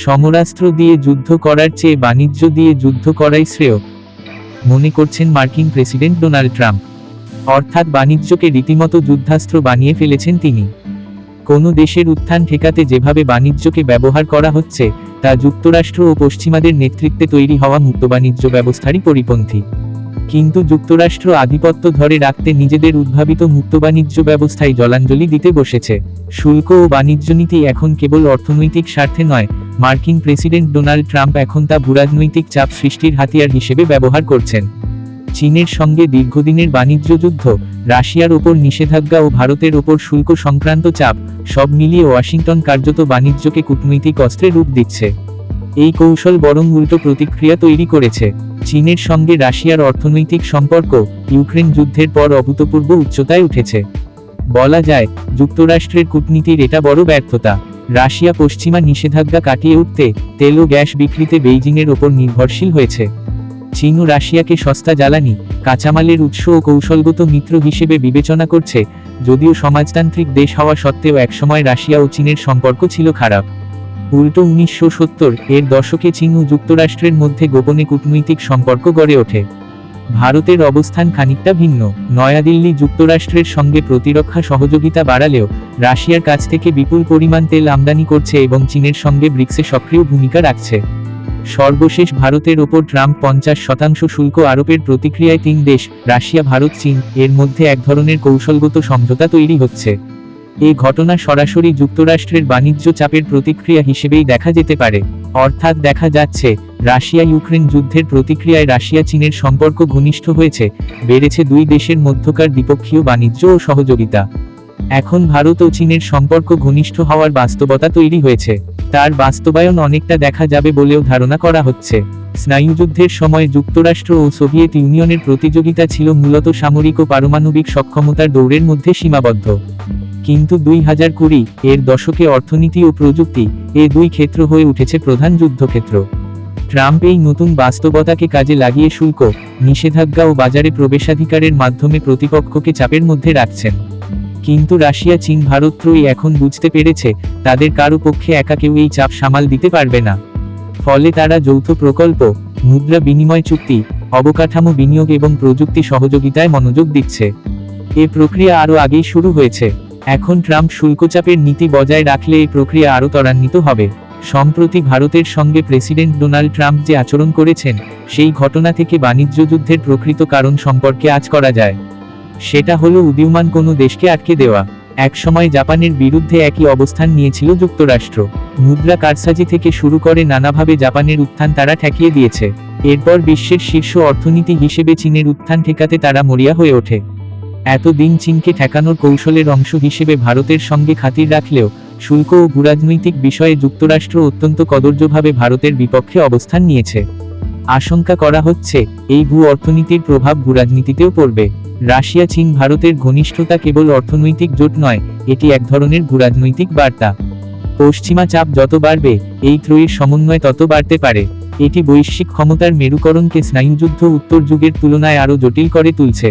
সমরাস্ত্র দিয়ে যুদ্ধ করার চেয়ে বাণিজ্য দিয়ে যুদ্ধ করাই শ্রেয় মনে করছেন মার্কিন প্রেসিডেন্ট ডোনাল্ড ট্রাম্প। অর্থাৎ বাণিজ্যকে রীতিমতো যুদ্ধাস্ত্র বানিয়ে ফেলেছেন তিনি। কোনো দেশের উত্থান ঠেকাতে যেভাবে বাণিজ্যকে ব্যবহার করা হচ্ছে তা যুক্তরাষ্ট্র ও পশ্চিমাদের নেতৃত্বে তৈরি হওয়া মুক্ত বাণিজ্য ব্যবস্থারই পরিপন্থী। কিন্তু যুক্তরাষ্ট্র আধিপত্য ধরে রাখতে নিজেদের উদ্ভাবিত মুক্ত বাণিজ্য ব্যবস্থায় জলাঞ্জলি দিতে বসেছে। শুল্ক ও বাণিজ্য নীতি এখন কেবল অর্থনৈতিক স্বার্থে নয়, মার্কিন প্রেসিডেন্ট ডোনাল্ড ট্রাম্প এখন তা ভূরাজনৈতিক চাপ সৃষ্টির হাতিয়ার হিসেবে ব্যবহার করছেন। চীনের সঙ্গে দীর্ঘদিনের বাণিজ্য যুদ্ধ, রাশিয়ার ওপর নিষেধাজ্ঞা ও ভারতের ওপর শুল্ক সংক্রান্ত চাপ, সব মিলিয়ে ওয়াশিংটন কার্যত বাণিজ্যকে কূটনৈতিক অস্ত্রে রূপ দিচ্ছে। এই কৌশল বরং উল্টো প্রতিক্রিয়া তৈরি করেছে। চীনের সঙ্গে রাশিয়ার অর্থনৈতিক সম্পর্ক ইউক্রেন যুদ্ধের পর অভূতপূর্ব উচ্চতায় উঠেছে। বলা যায়, যুক্তরাষ্ট্রের কূটনীতির এটা বড় ব্যর্থতা। রাশিয়া পশ্চিমা নিষেধাজ্ঞা কাটিয়ে উঠতে তেল ও গ্যাস বিক্রিতে বেইজিংয়ের ওপর নির্ভরশীল হয়েছে। চীন ও রাশিয়াকে সস্তা জ্বালানি, কাঁচামালের উৎস ও কৌশলগত মিত্র হিসেবে বিবেচনা করছে, যদিও সমাজতান্ত্রিক দেশ হওয়া সত্ত্বেও একসময় রাশিয়া ও চীনের সম্পর্ক ছিল খারাপ। উল্টো 1970-এর দশকে চীন ও যুক্তরাষ্ট্রের মধ্যে গোপনে কূটনৈতিক সম্পর্ক গড়ে ওঠে। ভারতের অবস্থান খানিকটা ভিন্ন। নয়াদিল্লি যুক্তরাষ্ট্রের সঙ্গে প্রতিরক্ষা সহযোগিতা বাড়ালেও রাশিয়ার কাছ থেকে বিপুল পরিমাণ তেল আমদানি করছে এবং চীনের সঙ্গে ব্রিক্সে সক্রিয় ভূমিকা রাখছে। সর্বশেষ ভারতের ওপর ট্রাম্প 50% শুল্ক আরোপের প্রতিক্রিয়ায় তিন দেশ, রাশিয়া, ভারত, চীন এর মধ্যে এক ধরনের কৌশলগত সমঝোতা তৈরি হচ্ছে। এ ঘটনা সরাসরি যুক্তরাষ্ট্রের বাণিজ্য চাপের প্রতিক্রিয়া হিসেবেই দেখা যেতে পারে। অর্থাৎ দেখা যাচ্ছে, রাশিয়া ইউক্রেন যুদ্ধের প্রতিক্রিয়ায় রাশিয়া চীনের সম্পর্ক ঘনিষ্ঠ হয়েছে, বেড়েছে দুই দেশের মধ্যকার দ্বিপক্ষীয় বাণিজ্য ও সহযোগিতা। এখন ভারত ও চীনের সম্পর্ক ঘনিষ্ঠ হওয়ার বাস্তবতা তৈরি হয়েছে। তার বাস্তবায়ন অনেকটা দেখা যাবে বলেও ধারণা করা হচ্ছে। স্নায়ুযুদ্ধের সময় যুক্তরাষ্ট্র ও সোভিয়েত ইউনিয়নের প্রতিযোগিতা ছিল মূলত সামরিক ও পারমাণবিক সক্ষমতার দৌড়ের মধ্যে সীমাবদ্ধ। কিন্তু 2020-এর দশকে অর্থনীতি ও প্রযুক্তি এ দুই ক্ষেত্র হয়ে উঠেছে প্রধান যুদ্ধক্ষেত্র। ট্রাম্প এই নতুন বাস্তবতাকে কাজে লাগিয়ে শুল্ক, নিষেধাজ্ঞা ও বাজারে প্রবেশাধিকারের মাধ্যমে প্রতিপক্ষকে চাপের মধ্যে রাখছেন। কিন্তু রাশিয়া, চীন, ভারত ত্রয়ী এখন বুঝতে পেরেছে, তাদের কারো পক্ষে একা কেউ এই চাপ সামাল দিতে পারবে না। ফলে তারা যৌথ প্রকল্প, মুদ্রা বিনিময় চুক্তি, অবকাঠামো বিনিয়োগ এবং প্রযুক্তি সহযোগিতায় মনোযোগ দিচ্ছে। এ প্রক্রিয়া আরও আগেই শুরু হয়েছে। এখন ট্রাম্প শুল্কচাপের নীতি বজায় রাখলে এই প্রক্রিয়া আরও ত্বরান্বিত হবে। সম্প্রতি ভারতের সঙ্গে প্রেসিডেন্ট ডোনাল্ড ট্রাম্প যে আচরণ করেছেন, সেই ঘটনা থেকে বাণিজ্য যুদ্ধের প্রকৃত কারণ সম্পর্কে আঁচ করা যায়। সেটা হলো উদীয়মান কোনো দেশকে আটকে দেওয়া। একসময় জাপানের বিরুদ্ধে একই অবস্থান নিয়েছিল যুক্তরাষ্ট্র। মুদ্রা কারসাজি থেকে শুরু করে নানাভাবে জাপানের উত্থান তারা ঠেকিয়ে দিয়েছে। এরপর বিশ্বের শীর্ষ অর্থনীতি হিসেবে চীনের উত্থান ঠেকাতে তারা মরিয়া হয়ে ওঠে। এতদিন চীনকে ঠেকানোর কৌশলের অংশ হিসেবে ভারতের সঙ্গে খাতির রাখলেও শুল্ক ও ভূরাজনৈতিক বিষয়ে যুক্তরাষ্ট্র অত্যন্ত কদর্যভাবে ভারতের বিপক্ষে অবস্থান নিয়েছে। আশঙ্কা করা হচ্ছে, এই ভূ অর্থনীতির প্রভাব ভূরাজনীতিতেও পড়বে। রাশিয়া, চীন, ভারতের ঘনিষ্ঠতা কেবল অর্থনৈতিক জোট নয়, এটি এক ধরনের ভূরাজনৈতিক বার্তা। পশ্চিমা চাপ যত বাড়বে, এই ত্রয়ীর সমন্বয় তত বাড়তে পারে। এটি বৈশ্বিক ক্ষমতার মেরুকরণকে স্নায়ুযুদ্ধ উত্তর যুগের তুলনায় আরও জটিল করে তুলছে।